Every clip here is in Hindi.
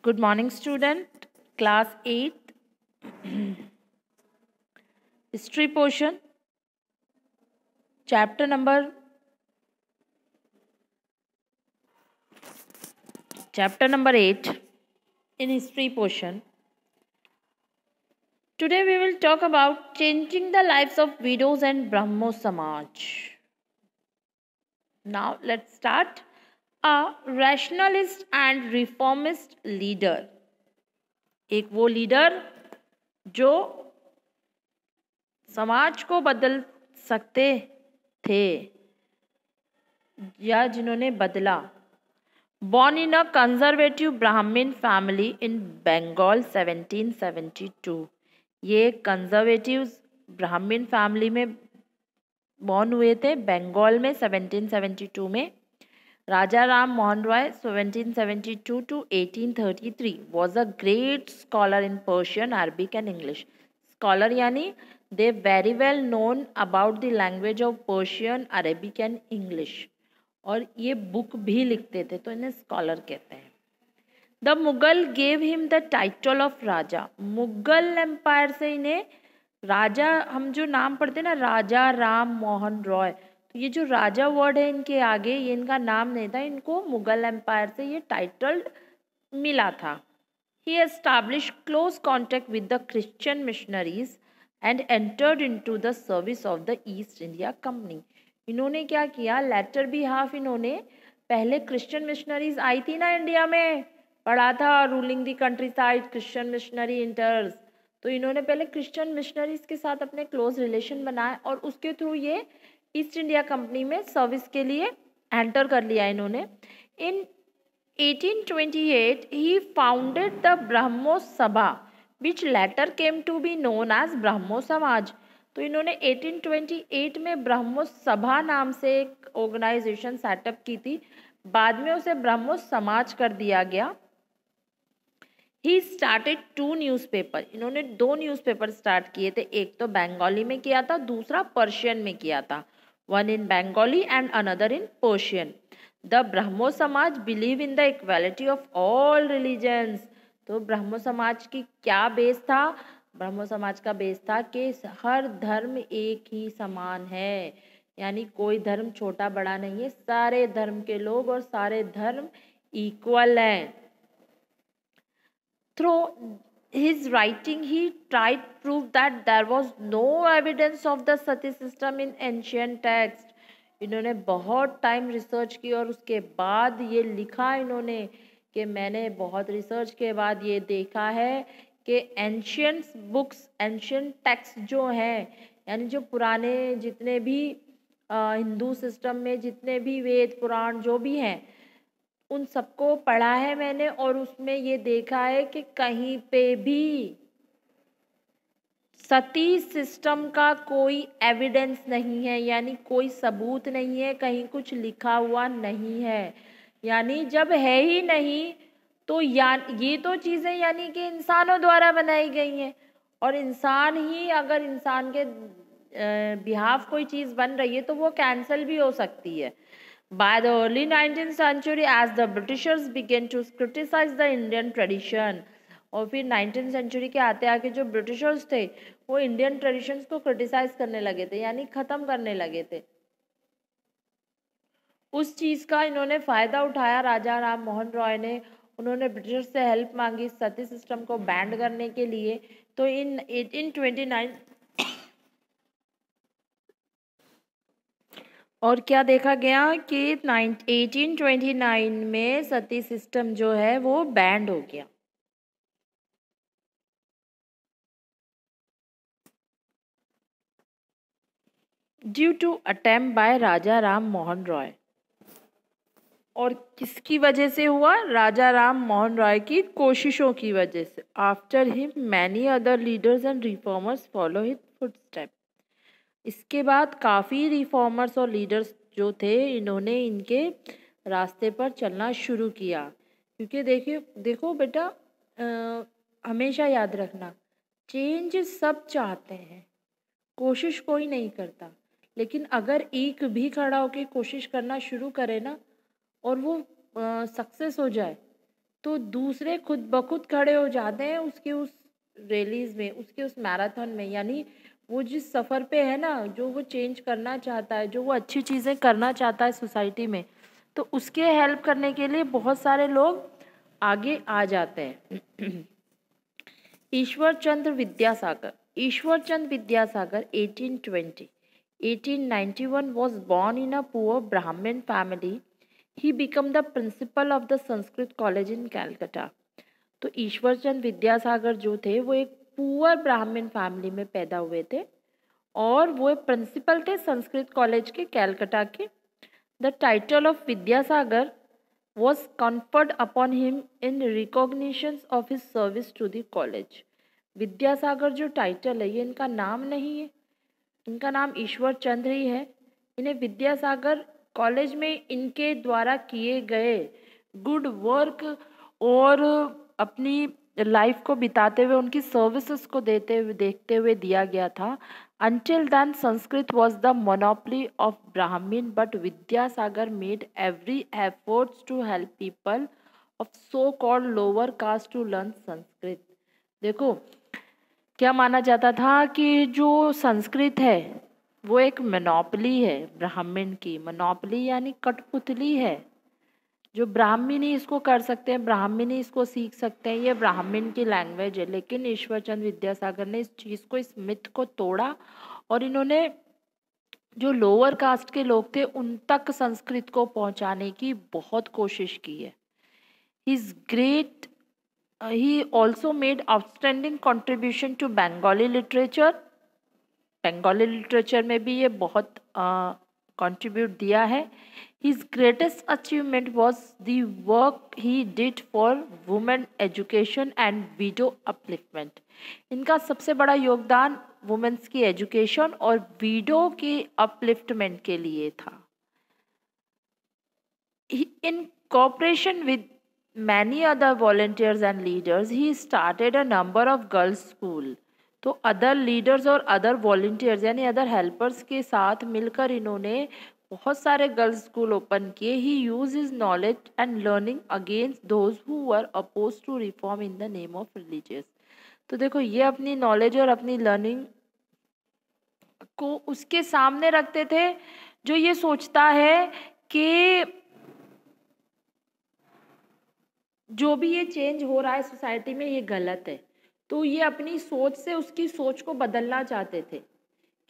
Good morning, student. Class 8, history portion, chapter number 8 in history portion. Today we will talk about changing the lives of widows and Brahmo Samaj. Now let's start. A rationalist and reformist leader. एक वो लीडर जो समाज को बदल सकते थे या जिन्होंने बदला. Born in a conservative Brahmin family in Bengal 1772. ये कंजर्वेटिव ब्राह्मण फैमिली में बॉर्न हुए थे बंगाल में 1772 में. राजा Ram Mohan Roy 1772 to 1833 was a great scholar in Persian, Arabic and English. Scholar यानी they very well known about the language of Persian, Arabic and English. और ये बुक भी लिखते थे तो इन्हें स्कॉलर कहते हैं. The Mughal gave him the title of Raja. Mughal empire से इन्हें राजा, हम जो नाम पढ़ते हैं ना राजा राम मोहन रॉय, तो ये जो राजा वर्ड है इनके आगे ये इनका नाम नहीं था, इनको मुगल एम्पायर से ये टाइटल मिला था. He establish close contact with the Christian missionaries and entered into the service of the East India company. इन्होंने क्या किया, लेटर भी हाफ इन्होंने पहले क्रिश्चियन मिशनरीज आई थी ना इंडिया में, पढ़ा था ruling the country side Christian missionary इंटर्स, तो इन्होंने पहले क्रिश्चियन मिशनरीज के साथ अपने क्लोज रिलेशन बनाए और उसके थ्रू ये ईस्ट इंडिया कंपनी में सर्विस के लिए एंटर कर लिया इन्होंने. इन 1828 ही founded the Brahmo Sabha which later came to be known as Brahmo Samaj. तो इन्होंने 1828 में ब्रह्मो सभा नाम से एक ऑर्गेनाइजेशन सेटअप की थी, बाद में उसे ब्रह्मो समाज कर दिया गया. He started 2 newspaper. इन्होंने 2 न्यूज़पेपर स्टार्ट किए थे, एक तो बंगाली में किया था, दूसरा पर्शियन में किया था. One in Bengali and another in Persian. The Brahmo Samaj believe in the equality of all religions. तो ब्रह्मो समाज की क्या बेस था, ब्रह्मो समाज का बेस था कि हर धर्म एक ही समान है, यानी कोई धर्म छोटा बड़ा नहीं है, सारे धर्म के लोग और सारे धर्म इक्वल हैं. Through his writing, he tried to prove that there was no evidence of the sati system in ancient text. इन्होंने बहुत टाइम रिसर्च की और उसके बाद ये लिखा इन्होंने कि मैंने बहुत रिसर्च के बाद ये देखा है कि एंशियंट बुक्स, एंशियंट टेक्स्ट जो हैं, यानी जो पुराने जितने भी हिंदू सिस्टम में जितने भी वेद पुराण जो भी हैं उन सबको पढ़ा है मैंने और उसमें ये देखा है कि कहीं पे भी सती सिस्टम का कोई एविडेंस नहीं है, यानी कोई सबूत नहीं है, कहीं कुछ लिखा हुआ नहीं है. यानी जब है ही नहीं तो ये तो चीज़ें यानी कि इंसानों द्वारा बनाई गई हैं, और इंसान ही अगर इंसान के बिहाफ कोई चीज़ बन रही है तो वो कैंसिल भी हो सकती है. By the early 19th century, as the Britishers began to criticize the Indian tradition, और फिर 19th century के आते आके जो ब्रिटिशर्स थे वो इंडियन ट्रेडिशंस को क्रिटिसाइज करने लगे थे, यानी ख़त्म करने लगे थे. उस चीज़ का इन्होंने फ़ायदा उठाया राजा राम मोहन रॉय ने. उन्होंने ब्रिटिशर्स से हेल्प मांगी सती सिस्टम को बैंड करने के लिए. तो इन 1829 और क्या देखा गया कि 1829 में सती सिस्टम जो है वो बैंड हो गया. ड्यू टू अटेम्प्ट बाय राजा राम मोहन रॉय. और किसकी वजह से हुआ, राजा राम मोहन रॉय की कोशिशों की वजह से. After him many other leaders and reformers follow his footstep. इसके बाद काफ़ी रिफॉर्मर्स और लीडर्स जो थे इन्होंने इनके रास्ते पर चलना शुरू किया. क्योंकि देखो बेटा, हमेशा याद रखना, चेंज सब चाहते हैं, कोशिश कोई नहीं करता, लेकिन अगर एक भी खड़ा होकर कोशिश करना शुरू करे ना और वो सक्सेस हो जाए तो दूसरे खुद ब खुद खड़े हो जाते हैं उसके उस रैलीज़ में, उसके उस मैराथन में। यानी वो जिस सफ़र पे है ना, जो वो चेंज करना चाहता है, जो वो अच्छी चीज़ें करना चाहता है सोसाइटी में, तो उसके हेल्प करने के लिए बहुत सारे लोग आगे आ जाते हैं। Ishwar Chandra Vidyasagar. Ishwar Chandra Vidyasagar 1820 1891 was born in a poor Brahmin family. He became the principal of the Sanskrit College in Calcutta. तो ईश्वर चंद्र विद्यासागर जो थे वो एक पुअर ब्राह्मण फैमिली में पैदा हुए थे और वो प्रिंसिपल थे संस्कृत कॉलेज के कैलकाटा के। The title of Vidyasagar was conferred upon him in recognition of his service to the college. Vidyasagar जो टाइटल है ये इनका नाम नहीं है, इनका नाम ईश्वर चंद्र ही है। इन्हें विद्यासागर कॉलेज में इनके द्वारा किए गए गुड वर्क और अपनी लाइफ को बिताते हुए उनकी सर्विसेज को देखते हुए दिया गया था। Until then, Sanskrit was the monopoly of Brahmin, but Vidyasagar made every effort to help people of so-called lower caste to learn Sanskrit. देखो क्या माना जाता था कि जो संस्कृत है वो एक मोनोपोली है ब्राह्मण की। मोनोपोली यानी कठपुतली है, जो ब्राह्मण ही इसको कर सकते हैं, ब्राह्मण ही इसको सीख सकते हैं, ये ब्राह्मण की लैंग्वेज है। लेकिन ईश्वर चंद्र विद्यासागर ने इस चीज़ को, इस मिथ को तोड़ा और इन्होंने जो लोअर कास्ट के लोग थे उन तक संस्कृत को पहुंचाने की बहुत कोशिश की है। He also made outstanding contribution to Bengali literature. Bengali literature में भी ये बहुत कंट्रीब्यूट दिया है। His greatest achievement was the work he did for women education and widow upliftment. इनका सबसे बड़ा योगदान वुमेन्स की एजुकेशन और विडो की अपलिफ्टमेंट के लिए था। In cooperation with many other volunteers and leaders, he started a number of girls' school. तो अदर लीडर्स और अदर वॉल्टियर्स यानी अदर हेल्पर्स के साथ मिलकर इन्होंने बहुत सारे गर्ल्स स्कूल ओपन किए। He use his knowledge and learning against those who were oppose to reform in the name of religious. तो देखो ये अपनी नॉलेज और अपनी लर्निंग को उसके सामने रखते थे जो ये सोचता है कि जो भी ये चेंज हो रहा है सोसाइटी में ये गलत है। तो ये अपनी सोच से उसकी सोच को बदलना चाहते थे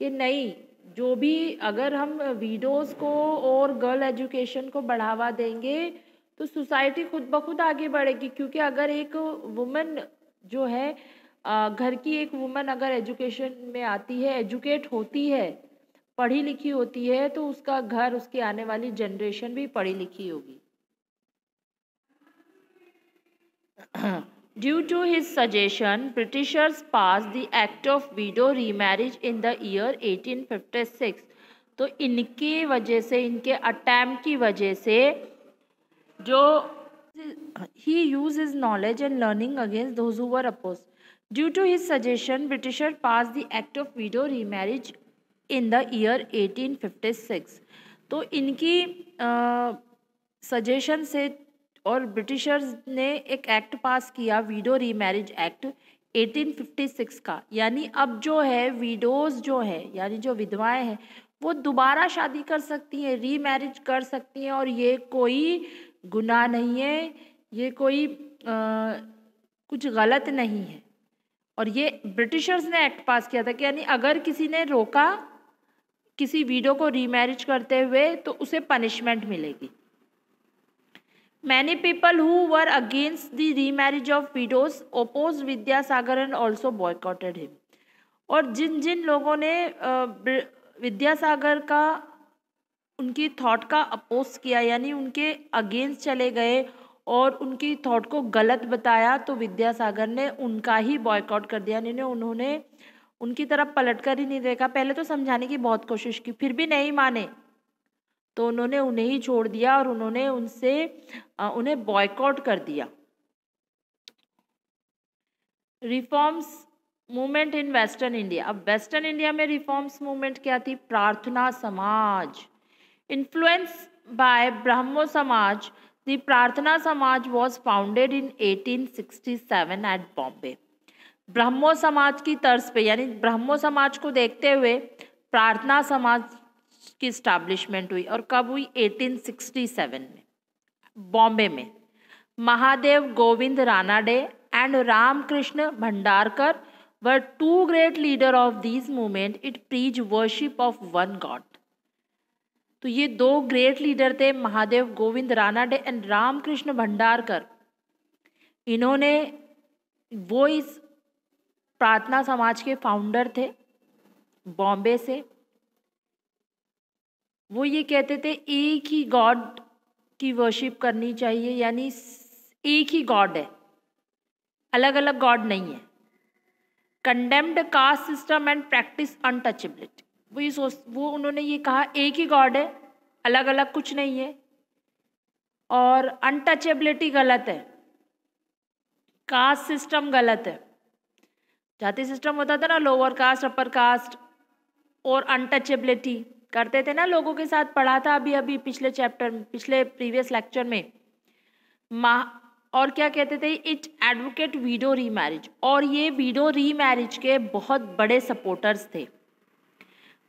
कि नहीं, जो भी अगर हम विडोज़ को और गर्ल एजुकेशन को बढ़ावा देंगे तो सोसाइटी खुद ब खुद आगे बढ़ेगी। क्योंकि अगर एक वुमन जो है घर की एक वुमन अगर एजुकेशन में आती है, एजुकेट होती है, पढ़ी लिखी होती है, तो उसका घर, उसकी आने वाली जनरेशन भी पढ़ी लिखी होगी। Due to his suggestion, Britishers passed the Act of Widow Remarriage in the year 1856. तो इनकी वजह से, इनके अटैम्प्ट की वजह से, जो he used his knowledge and learning against those who were opposed. Due to his suggestion, Britishers passed the Act of Widow Remarriage in the year 1856. तो इनकी सजेशन से और ब्रिटिशर्स ने एक एक्ट पास किया, वीडो रीमैरिज एक्ट 1856 का। यानी अब जो है विडोज़ जो है यानी जो विधवाएं हैं वो दोबारा शादी कर सकती हैं, रीमैरिज कर सकती हैं और ये कोई गुनाह नहीं है, ये कोई कुछ गलत नहीं है। और ये ब्रिटिशर्स ने एक्ट पास किया था कि यानी अगर किसी ने रोका किसी विडो को रीमैरिज करते हुए तो उसे पनिशमेंट मिलेगी। Many people who were against the remarriage of widows opposed Vidyasagar and also boycotted him. और जिन जिन लोगों ने विद्यासागर का, उनकी थॉट का अपोज किया यानी उनके अगेंस्ट चले गए और उनकी थॉट को गलत बताया, तो विद्यासागर ने उनका ही बॉयकॉट कर दिया। उन्होंने उनकी तरफ पलट कर ही नहीं देखा। पहले तो समझाने की बहुत कोशिश की, फिर भी नहीं माने तो उन्होंने उन्हें ही छोड़ दिया और उन्होंने उन्हें बॉयकॉट कर दिया। Reforms movement in western India. अब वेस्टर्न इंडिया में रिफॉर्म्स मूवमेंट क्या थी? प्रार्थना समाज। इन्फ्लुएंस बाय ब्राह्मो समाज, the Prarthana Samaj was founded in 1867 at Bombay. Brahmo Samaj की तर्ज पे, यानी ब्रह्मो समाज को देखते हुए प्रार्थना समाज की स्टैब्लिशमेंट हुई। और कब हुई? 1867 में, बॉम्बे में। Mahadev Govind Ranade and Ramakrishna Bhandarkar were two great leader of this movement. It preach worship of one god. तो ये दो ग्रेट लीडर थे, महादेव गोविंद रानाडे एंड रामकृष्ण भंडारकर। इन्होंने, वो इस प्रार्थना समाज के फाउंडर थे बॉम्बे से। वो ये कहते थे एक ही गॉड की वर्शिप करनी चाहिए, यानी एक ही गॉड है, अलग अलग गॉड नहीं है। Condemned caste system and practice untouchability. वो उन्होंने ये कहा एक ही गॉड है, अलग अलग कुछ नहीं है, और अनटचेबिलिटी गलत है, कास्ट सिस्टम गलत है। जाति सिस्टम होता था ना, लोअर कास्ट अपर कास्ट, और अनटचेबिलिटी करते थे ना लोगों के साथ, पढ़ा था अभी पिछले चैप्टर, पिछले प्रीवियस लेक्चर में। और क्या कहते थे? इट एडवोकेट वीडो रीमैरिज, और ये वीडो रीमैरिज के बहुत बड़े सपोर्टर्स थे।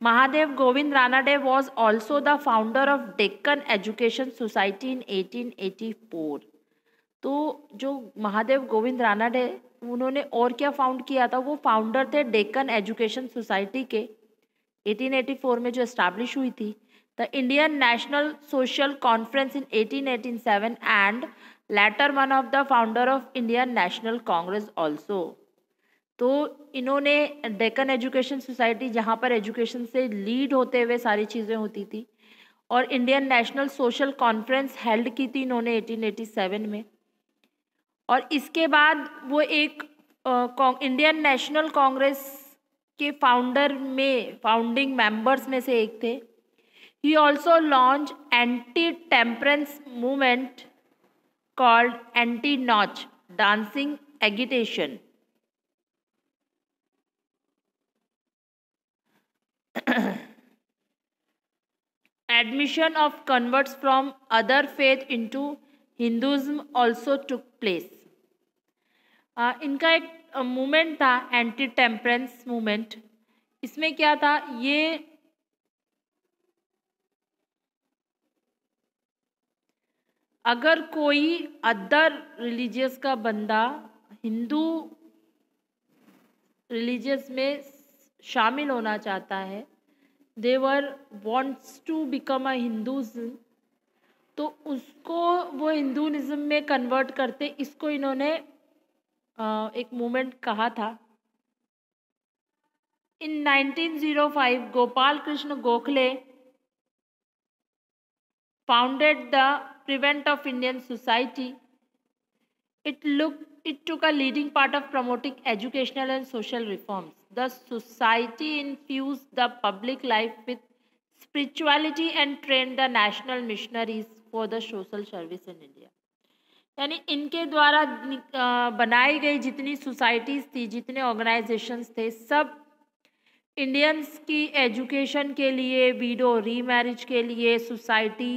Mahadev Govind Ranade was also the founder of Deccan education society in 1884। तो जो महादेव गोविंद रानाडे, उन्होंने और क्या फाउंड किया था? वो फाउंडर थे डेक्कन एजुकेशन सोसाइटी के, 1884 में जो एस्टैब्लिश हुई थी। The Indian national social conference in 1887 and later one of the founder of Indian national Congress also. तो इन्होंने डेक्कन एजुकेशन सोसाइटी, जहाँ पर एजुकेशन से लीड होते हुए सारी चीज़ें होती थी, और Indian national social conference held की थी इन्होंने 1887 में। और इसके बाद वो एक इंडियन नेशनल कांग्रेस के फाउंडिंग मेंबर्स में से एक थे। He also launch anti temperance movement called anti notch dancing agitation. Admission of converts from other faith into Hinduism also took place. इनका एक मूवमेंट था एंटी टेम्परेंस मूवमेंट। इसमें क्या था? ये अगर कोई अदर रिलीजियस का बंदा हिंदू रिलीजियस में शामिल होना चाहता है, देवर वॉन्ट्स टू बिकम अ हिंदूज़म, तो उसको वो हिंदूइज्म में कन्वर्ट करते। इसको इन्होंने एक मूवमेंट कहा था। इन 1905 Gopal Krishna Gokhale founded the Prevent of Indian Society. It took a leading part of promoting educational and social reforms. The society infused the public life with spirituality and trained the national missionaries for the social service in India. यानी इनके द्वारा बनाई गई जितनी सोसाइटीज़ थी, जितने ऑर्गेनाइजेशंस थे, सब इंडियंस की एजुकेशन के लिए, वीडो रीमैरिज के लिए, सोसाइटी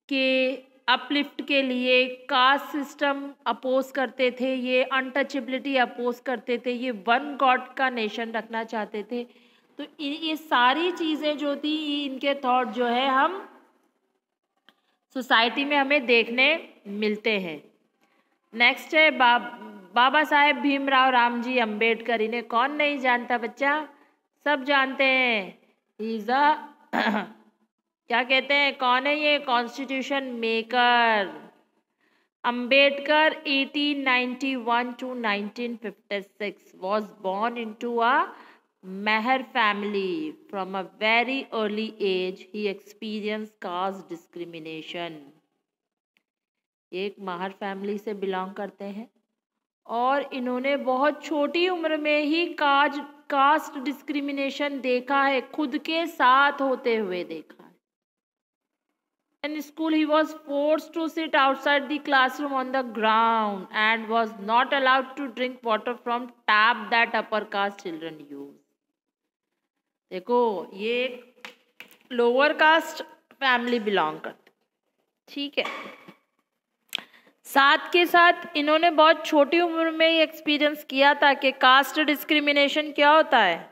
के अपलिफ्ट के लिए, कास्ट सिस्टम अपोज करते थे, ये अनटचेबिलिटी अपोज करते थे, ये वन गॉड का नेशन रखना चाहते थे। तो ये सारी चीज़ें जो थी, इनके थॉट जो है हम सोसाइटी में हमें देखने मिलते हैं। नेक्स्ट है बाबा साहेब भीमराव रामजी अम्बेडकर। इन्हें कौन नहीं जानता बच्चा? सब जानते हैं। इज अ क्या कहते हैं, कौन है ये? Constitution maker. Ambedkar 1891 to 1956 was born into a Meher family. From a very early age he experienced caste discrimination. एक माहर फैमिली से बिलोंग करते हैं और इन्होंने बहुत छोटी उम्र में ही कास्ट डिस्क्रिमिनेशन देखा है, खुद के साथ होते हुए देखा है। In school he was forced to sit outside the classroom on the ground and was not allowed to drink water from tap that upper caste children use. देखो, ये लोअर कास्ट फैमिली बिलोंग करते, ठीक है। साथ के साथ इन्होंने बहुत छोटी उम्र में ही एक्सपीरियंस किया था कि कास्ट डिस्क्रिमिनेशन क्या होता है,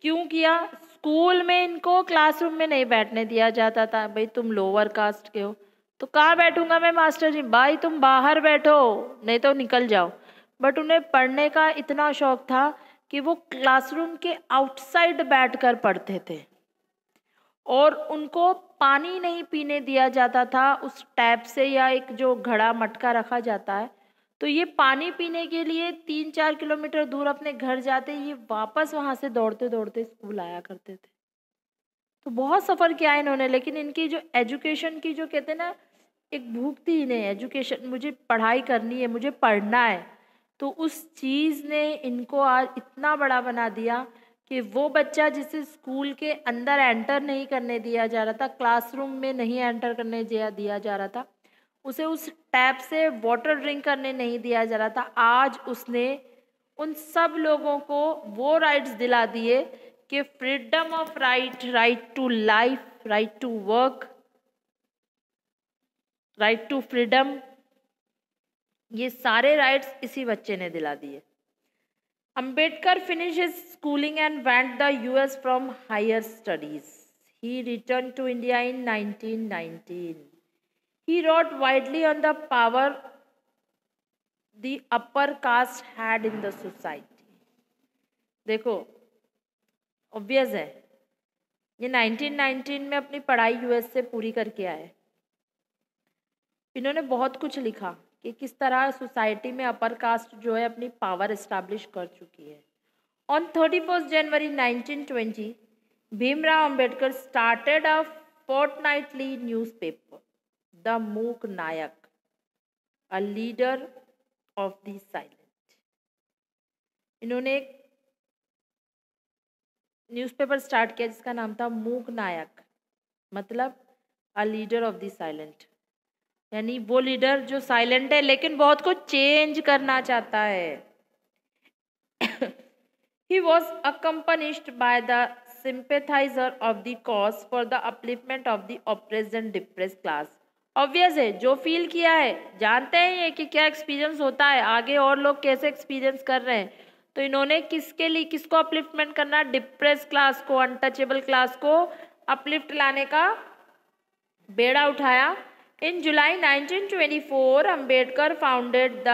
क्यों किया। स्कूल में इनको क्लासरूम में नहीं बैठने दिया जाता था, भाई तुम लोअर कास्ट के हो तो कहाँ बैठूंगा मैं मास्टर जी, भाई तुम बाहर बैठो नहीं तो निकल जाओ। बट उन्हें पढ़ने का इतना शौक था कि वो क्लासरूम के आउटसाइड बैठकर पढ़ते थे, और उनको पानी नहीं पीने दिया जाता था उस टैप से, या एक जो घड़ा मटका रखा जाता है, तो ये पानी पीने के लिए 3-4 किलोमीटर दूर अपने घर जाते, ये वापस वहाँ से दौड़ते दौड़ते स्कूल आया करते थे। तो बहुत सफ़र किया है इन्होंने, लेकिन इनकी जो एजुकेशन की जो कहते हैं ना एक भूख थी इन्हें, एजुकेशन, मुझे पढ़ाई करनी है, मुझे पढ़ना है, तो उस चीज़ ने इनको आज इतना बड़ा बना दिया कि वो बच्चा जिसे स्कूल के अंदर एंटर नहीं करने दिया जा रहा था, क्लासरूम में नहीं एंटर करने दिया जा रहा था, उसे उस टैप से वाटर ड्रिंक करने नहीं दिया जा रहा था, आज उसने उन सब लोगों को वो राइट्स दिला दिए कि freedom of right, right to life, right to work, right to freedom, ये सारे राइट्स इसी बच्चे ने दिला दिए। Ambedkar finished his schooling and went the US from higher studies. He returned to India in 1919. He wrote widely on the power the upper caste had in the society. देखो ऑब्वियस है, ये 1919 में अपनी पढ़ाई यूएस से पूरी करके आए। इन्होंने बहुत कुछ लिखा कि किस तरह सोसाइटी में अपर कास्ट जो है अपनी पावर इस्टेब्लिश कर चुकी है। On 31 January 1920 Bhimrao Ambedkar started a fortnightly newspaper the Mook Nayak, a leader of the silent. इन्होंने एक न्यूज़पेपर स्टार्ट किया जिसका नाम था मूक नायक, मतलब अ लीडर ऑफ द साइलेंट, यानी वो लीडर जो साइलेंट है लेकिन बहुत कुछ चेंज करना चाहता है। He was accompanied by the sympathizer of the cause for the upliftment of the oppressed and depressed class. Obvious है, जो फील किया है जानते हैं ये कि क्या एक्सपीरियंस होता है, आगे और लोग कैसे एक्सपीरियंस कर रहे हैं, तो इन्होंने किसके लिए किसको अपलिफ्टमेंट करना, डिप्रेस क्लास को, अनटचेबल क्लास को अपलिफ्ट लाने का बेड़ा उठाया। In July 1924, Ambedkar founded the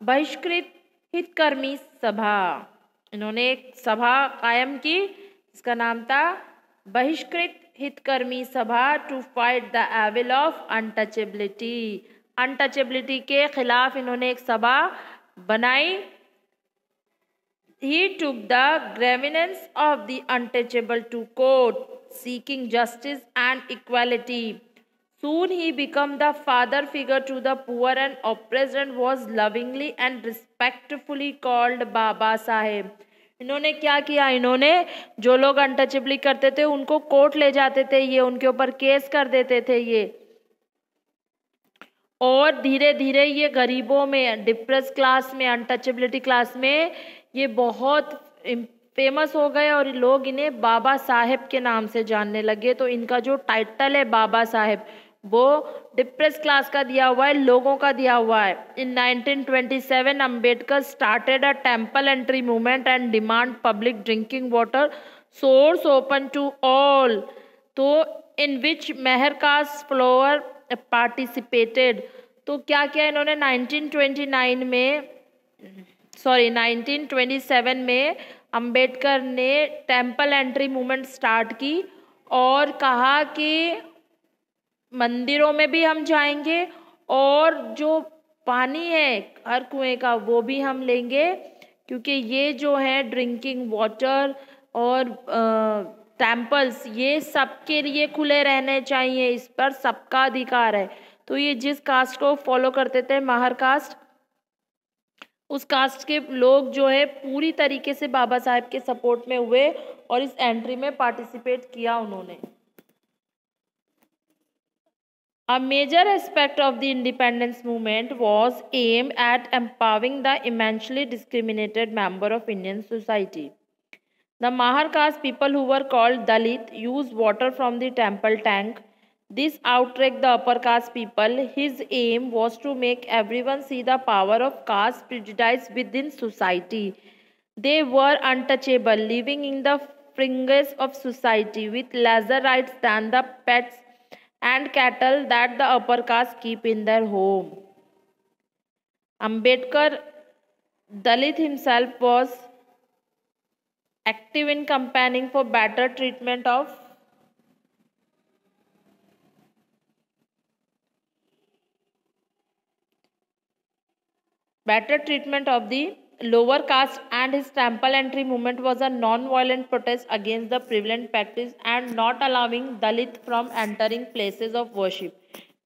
बहिष्कृत हितकर्मी सभा। इन्होंने एक सभा कायम की जिसका नाम था Bahishkrit Hitkarmi Sabha, to fight the evil of untouchability. Untouchability के खिलाफ इन्होंने एक सभा बनाई। He took the grievance of the untouchable to court, seeking justice and equality. Soon he became the father figure to the poor and oppressed and was lovingly and respectfully called Baba Saheb. इन्होंने क्या किया, इन्होंने जो लोग अनटचेबली करते थे उनको कोर्ट ले जाते थे, ये उनके ऊपर केस कर देते थे ये, और धीरे धीरे ये गरीबों में, डिप्रेस क्लास में, अनटचेबिलिटी क्लास में ये बहुत फेमस हो गए और लोग इन्हें बाबा साहेब के नाम से जानने लगे। तो इनका जो टाइटल है बाबा साहेब वो डिप्रेस क्लास का दिया हुआ है, लोगों का दिया हुआ है। In 1927 Ambedkar started a temple entry movement and demand public drinking water source open to all, तो in which Mahar caste followers participated. तो क्या किया इन्होंने 1927 में अंबेडकर ने टेम्पल एंट्री मूवमेंट स्टार्ट की और कहा कि मंदिरों में भी हम जाएंगे और जो पानी है हर कुएं का वो भी हम लेंगे, क्योंकि ये जो है ड्रिंकिंग वाटर और टेम्पल्स ये सबके लिए खुले रहने चाहिए, इस पर सबका अधिकार है। तो ये जिस कास्ट को फॉलो करते थे महर कास्ट, उस कास्ट के लोग जो है पूरी तरीके से बाबा साहेब के सपोर्ट में हुए और इस एंट्री में पार्टिसिपेट किया उन्होंने। A major aspect of the independence movement was aimed at empowering the immensely discriminated member of Indian society. The Mahar caste people, who were called Dalit, used water from the temple tank. This outranked the upper caste people. His aim was to make everyone see the power of caste prejudice within society. They were untouchable, living in the fringes of society with lesser rights than the pets and cattle that the upper caste keep in their home. Ambedkar, Dalit himself, was active in campaigning for better treatment of the lower caste, and his temple entry movement was a non-violent protest against the prevalent practice and not allowing Dalit from entering places of worship.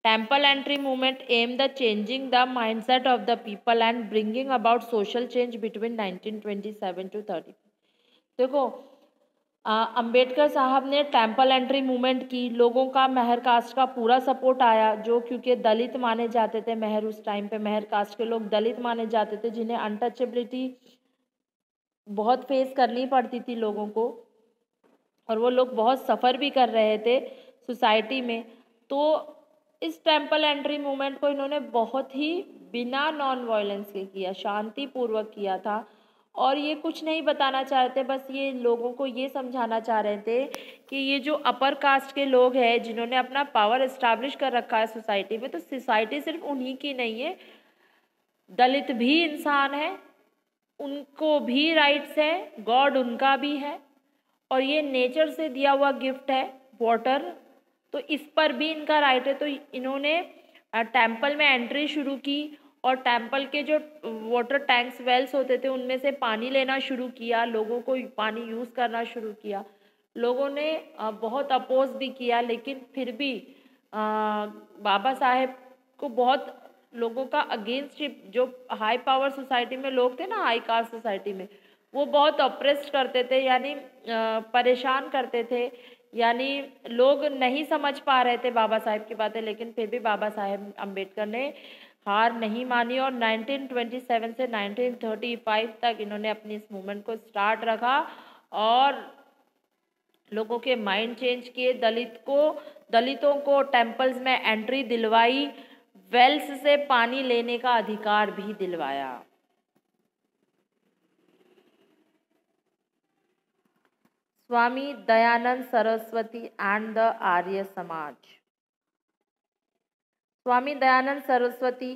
Temple entry movement aimed at changing the mindset of the people and bringing about social change between 1927 to 30. देखो, अंबेडकर साहब ने टेम्पल एंट्री मूवमेंट की, लोगों का महर कास्ट का पूरा सपोर्ट आया, जो क्योंकि दलित माने जाते थे, महर उस टाइम पे महर कास्ट के लोग दलित माने जाते थे, जिन्हें अनटचेबिलिटी बहुत फेस करनी पड़ती थी लोगों को, और वो लोग बहुत सफ़र भी कर रहे थे सोसाइटी में। तो इस टेम्पल एंट्री मूवमेंट को इन्होंने बहुत ही बिना नॉन वायलेंस के किया, शांतिपूर्वक किया था, और ये कुछ नहीं बताना चाह रहे थे, बस ये लोगों को ये समझाना चाह रहे थे कि ये जो अपर कास्ट के लोग हैं जिन्होंने अपना पावर इस्टेब्लिश कर रखा है सोसाइटी में, तो सोसाइटी सिर्फ उन्हीं की नहीं है, दलित भी इंसान है, उनको भी राइट्स है, गॉड उनका भी है, और ये नेचर से दिया हुआ गिफ्ट है वाटर, तो इस पर भी इनका राइट है। तो इन्होंने टेम्पल में एंट्री शुरू की और टेम्पल के जो वाटर टैंक्स वेल्स होते थे उनमें से पानी लेना शुरू किया, लोगों को पानी यूज़ करना शुरू किया। लोगों ने बहुत अपोज भी किया, लेकिन फिर भी बाबा साहेब को बहुत लोगों का अगेंस्ट, जो हाई पावर सोसाइटी में लोग थे ना, हाई कास्ट सोसाइटी में, वो बहुत अप्रेस्ड करते थे, यानी परेशान करते थे, यानी लोग नहीं समझ पा रहे थे बाबा साहेब की बातें, लेकिन फिर भी बाबा साहेब अम्बेडकर ने हार नहीं मानी और 1927 से 1935 तक इन्होंने अपनी इस मूवमेंट को स्टार्ट रखा और लोगों के माइंड चेंज किए, दलितों को टेम्पल्स में एंट्री दिलवाई, वेल्स से पानी लेने का अधिकार भी दिलवाया। Swami Dayanand Saraswati and the Arya Samaj. Swami Dayanand Saraswati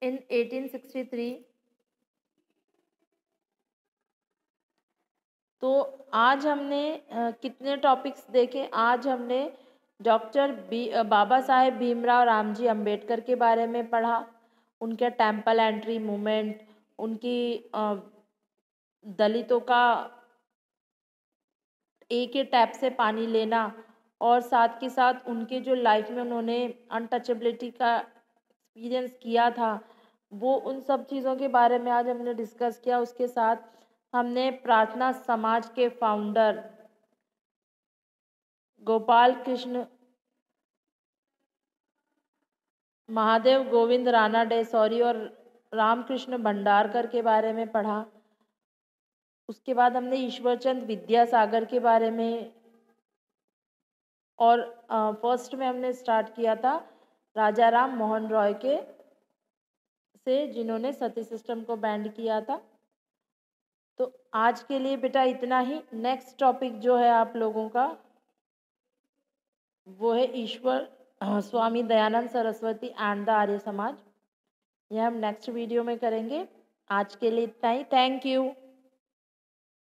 in 1863। तो आज हमने कितने टॉपिक्स देखे? आज हमने डॉक्टर बाबा साहेब भीमराव रामजी अंबेडकर के बारे में पढ़ा, उनके टेम्पल एंट्री मूवमेंट, उनकी दलितों का एक ही टैप से पानी लेना, और साथ के साथ उनके जो लाइफ में उन्होंने अनटचेबिलिटी का एक्सपीरियंस किया था, वो उन सब चीज़ों के बारे में आज हमने डिस्कस किया। उसके साथ हमने प्रार्थना समाज के फाउंडर गोपाल कृष्ण महादेव गोविंद राणा डेसौरी और रामकृष्ण भंडारकर के बारे में पढ़ा। उसके बाद हमने ईश्वरचंद विद्यासागर के बारे में, और फर्स्ट में हमने स्टार्ट किया था राजा राम मोहन रॉय के से, जिन्होंने सती सिस्टम को बैंड किया था। तो आज के लिए बेटा इतना ही। नेक्स्ट टॉपिक जो है आप लोगों का वो है स्वामी दयानंद सरस्वती एंड द आर्य समाज। यह हम नेक्स्ट वीडियो में करेंगे। आज के लिए इतना ही। Thank you.